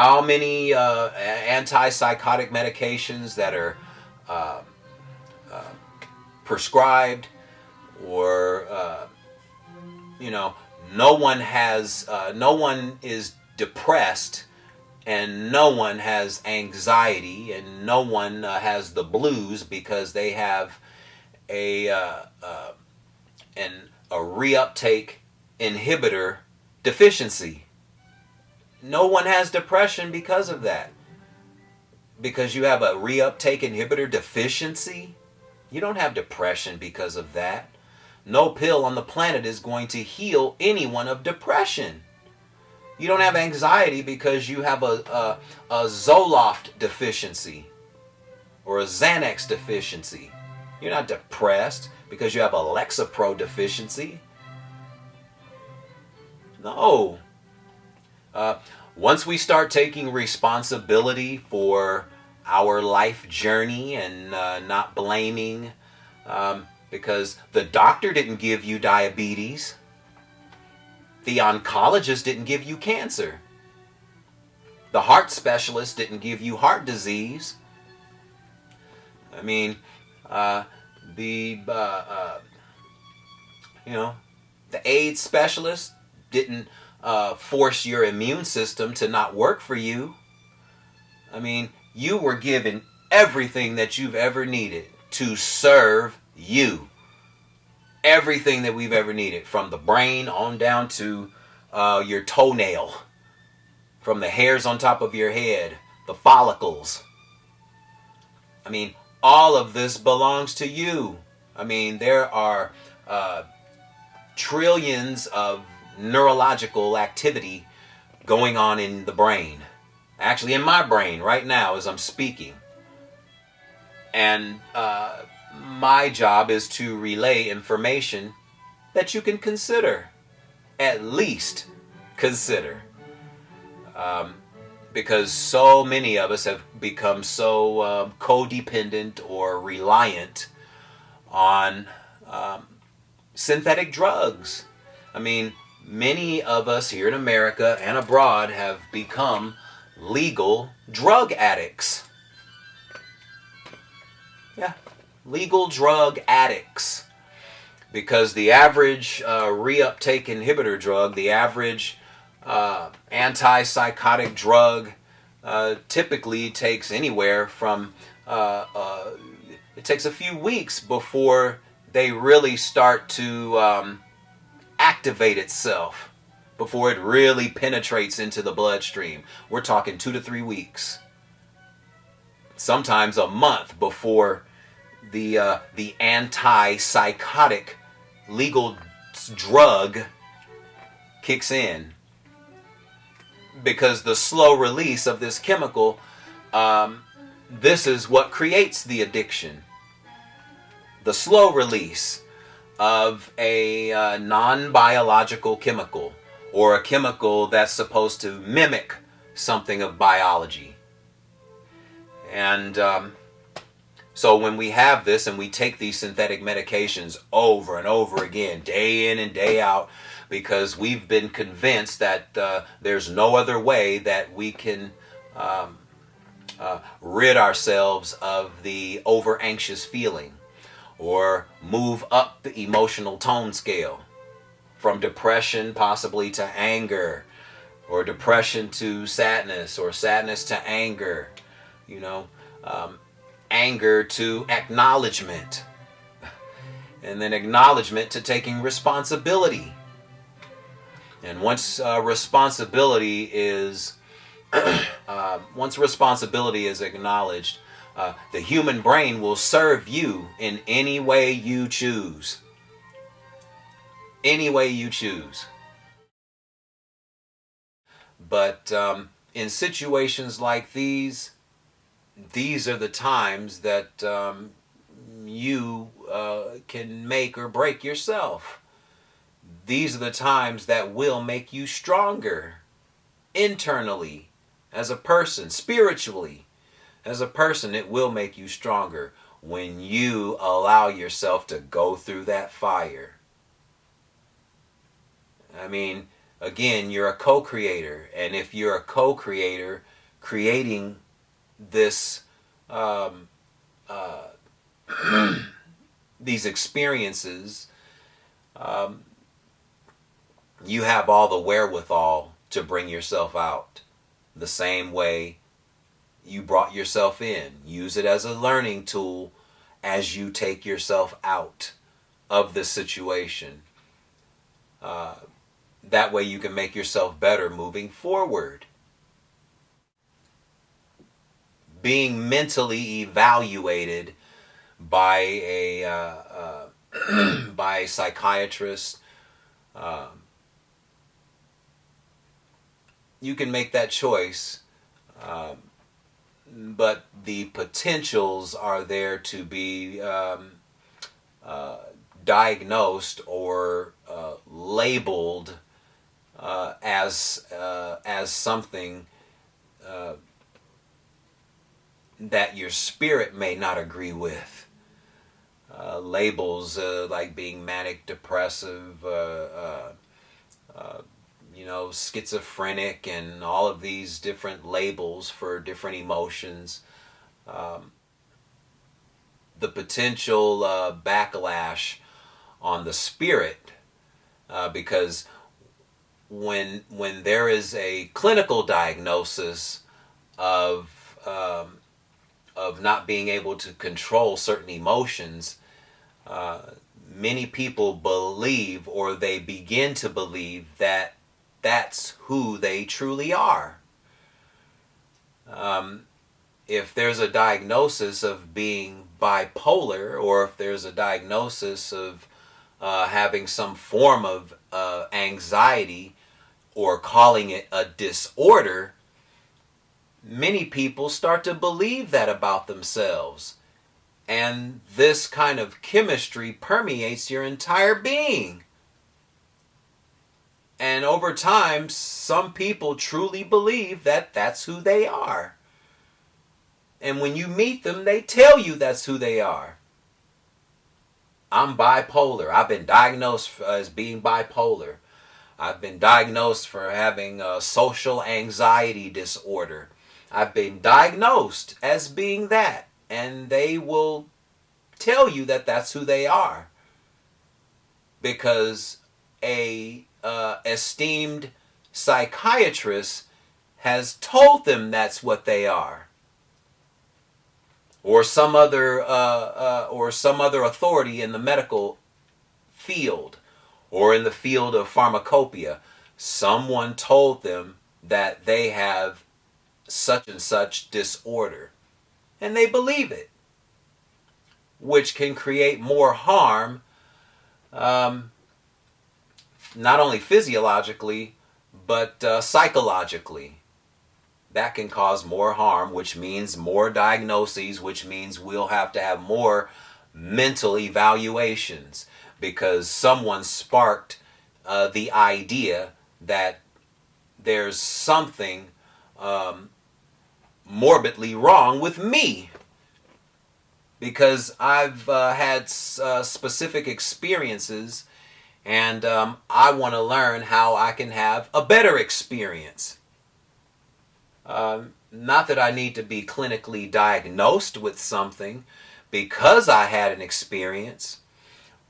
how many antipsychotic medications that are uh, prescribed, or no one is depressed, and no one has anxiety, and no one has the blues because they have a an a reuptake inhibitor deficiency. No one has depression because of that. Because you have a reuptake inhibitor deficiency, you don't have depression because of that. No pill on the planet is going to heal anyone of depression. You don't have anxiety because you have a Zoloft deficiency or a Xanax deficiency. You're not depressed because you have a Lexapro deficiency. No. Once we start taking responsibility for our life journey and not blaming, because the doctor didn't give you diabetes, the oncologist didn't give you cancer, the heart specialist didn't give you heart disease. I mean, the AIDS specialist didn't force your immune system to not work for you. I mean, you were given everything that you've ever needed to serve you. Everything that we've ever needed, from the brain on down to your toenail, from the hairs on top of your head, the follicles. I mean, all of this belongs to you. I mean, there are trillions of neurological activity going on in the brain. Actually, in my brain right now as I'm speaking. And my job is to relay information that you can consider. At least consider. Because so many of us have become so codependent or reliant on synthetic drugs. I mean, many of us here in America and abroad have become legal drug addicts. Yeah, legal drug addicts. Because the average reuptake inhibitor drug, the average antipsychotic drug, typically takes anywhere from, it takes a few weeks before they really start to activate itself, before it really penetrates into the bloodstream. We're talking 2 to 3 weeks. Sometimes a month before the antipsychotic legal drug kicks in. Because the slow release of this chemical, this is what creates the addiction. The slow release of a non-biological chemical, or a chemical that's supposed to mimic something of biology. And so when we have this and we take these synthetic medications over and over again, day in and day out, because we've been convinced that there's no other way that we can rid ourselves of the over-anxious feeling, or move up the emotional tone scale from depression possibly to anger, or depression to sadness, or sadness to anger, anger to acknowledgement, and then acknowledgement to taking responsibility. And once responsibility is acknowledged, the human brain will serve you in any way you choose. Any way you choose. But in situations like these are the times that you can make or break yourself. These are the times that will make you stronger internally as a person, spiritually. As a person, it will make you stronger when you allow yourself to go through that fire. I mean, again, you're a co-creator, and if you're a co-creator, creating this these experiences, you have all the wherewithal to bring yourself out the same way you brought yourself in. Use it as a learning tool as you take yourself out of the situation. That way you can make yourself better moving forward. Being mentally evaluated by by a psychiatrist, you can make that choice, but the potentials are there to be diagnosed or labeled as something that your spirit may not agree with. Labels like being manic depressive, schizophrenic, and all of these different labels for different emotions. The potential backlash on the spirit, because when there is a clinical diagnosis of not being able to control certain emotions, many people believe, or they begin to believe, that that's who they truly are. If there's a diagnosis of being bipolar, or if there's a diagnosis of having some form of anxiety, or calling it a disorder, many people start to believe that about themselves. And this kind of chemistry permeates your entire being. And over time, some people truly believe that that's who they are. And when you meet them, they tell you that's who they are. I'm bipolar. I've been diagnosed as being bipolar. I've been diagnosed for having a social anxiety disorder. I've been diagnosed as being that. And they will tell you that that's who they are. Because a esteemed psychiatrist has told them that's what they are. Or some other authority in the medical field, or in the field of pharmacopoeia. Someone told them that they have such and such disorder. And they believe it. Which can create more harm, not only physiologically, but psychologically. That can cause more harm, which means more diagnoses, which means we'll have to have more mental evaluations, because someone sparked the idea that there's something morbidly wrong with me, because I've had specific experiences, and I want to learn how I can have a better experience. Not that I need to be clinically diagnosed with something because I had an experience,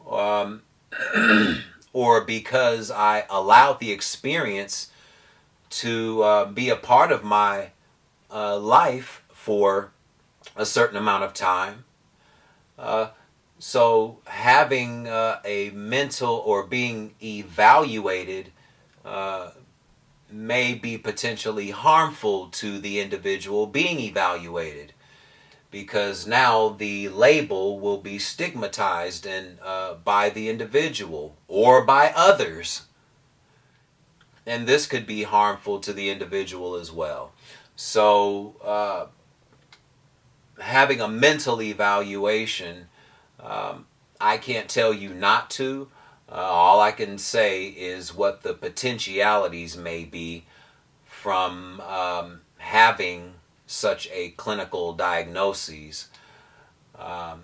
or because I allowed the experience to be a part of my life for a certain amount of time. So having a mental, or being evaluated, may be potentially harmful to the individual being evaluated, because now the label will be stigmatized by the individual or by others. And this could be harmful to the individual as well. So having a mental evaluation, I can't tell you not to. All I can say is what the potentialities may be from having such a clinical diagnosis. And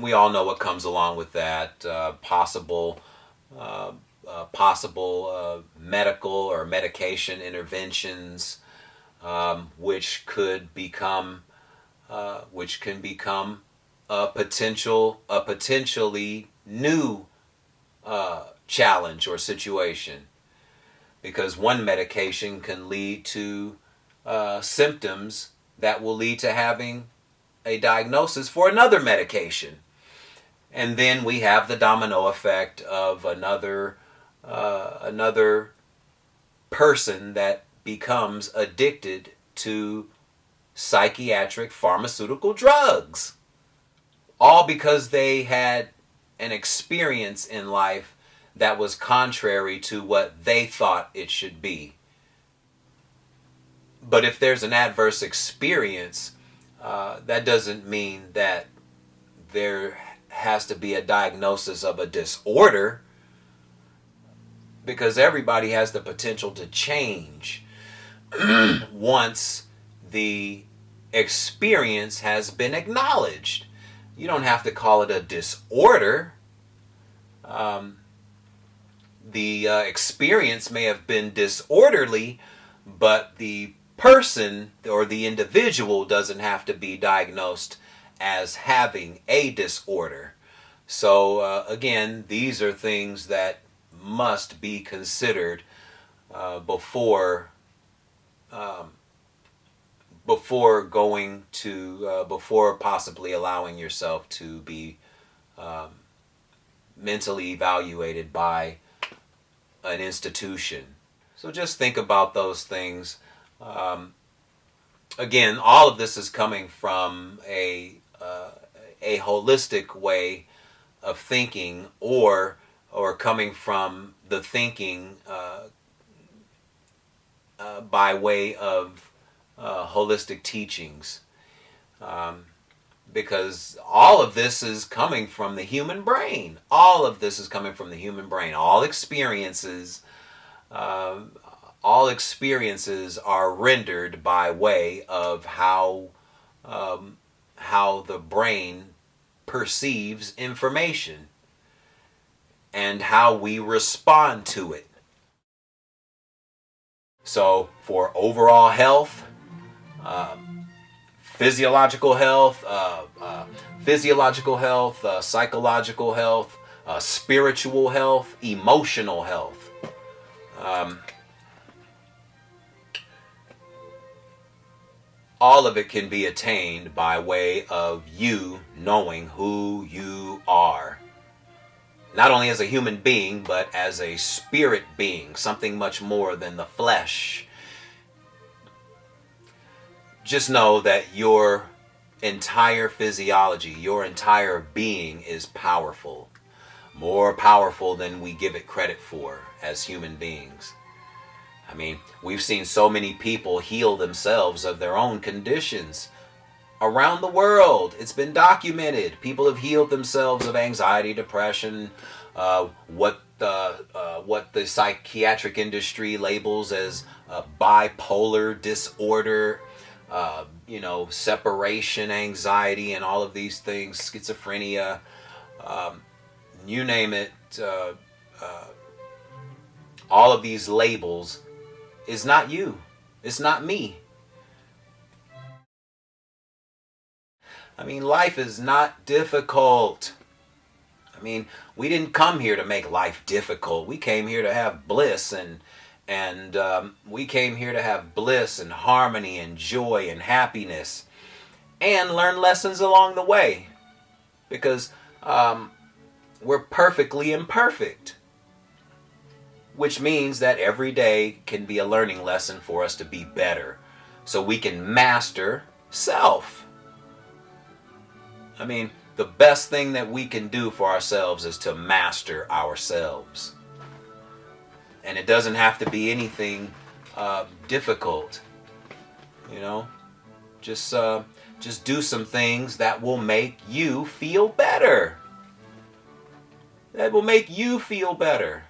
we all know what comes along with that. Possible medical or medication interventions, which could become, which can become a potentially new challenge or situation, because one medication can lead to symptoms that will lead to having a diagnosis for another medication. And then we have the domino effect of another person that becomes addicted to psychiatric pharmaceutical drugs, all because they had an experience in life that was contrary to what they thought it should be. But if there's an adverse experience, that doesn't mean that there has to be a diagnosis of a disorder, because everybody has the potential to change once the experience has been acknowledged. You don't have to call it a disorder. The experience may have been disorderly, but the person or the individual doesn't have to be diagnosed as having a disorder. So again, these are things that must be considered before going to before possibly allowing yourself to be mentally evaluated by an institution. So just think about those things. Again, all of this is coming from a holistic way of thinking, or coming from the thinking by way of holistic teachings, because all of this is coming from the human brain. All of this is coming from the human brain. All experiences are rendered by way of how the brain perceives information and how we respond to it. So for overall health, physiological health, psychological health, spiritual health, emotional health, all of it can be attained by way of you knowing who you are. Not only as a human being, but as a spirit being, something much more than the flesh. Just know that your entire physiology, your entire being is powerful. More powerful than we give it credit for as human beings. I mean, we've seen so many people heal themselves of their own conditions around the world. It's been documented. People have healed themselves of anxiety, depression, what the psychiatric industry labels as bipolar disorder, separation anxiety, and all of these things, schizophrenia, you name it. All of these labels is not you. It's not me. I mean, life is not difficult. I mean, we didn't come here to make life difficult. We came here to have bliss, and we came here to have bliss and harmony and joy and happiness, and learn lessons along the way, because we're perfectly imperfect, which means that every day can be a learning lesson for us to be better, so we can master self. I mean, the best thing that we can do for ourselves is to master ourselves. And it doesn't have to be anything difficult. Just do some things that will make you feel better. That will make you feel better.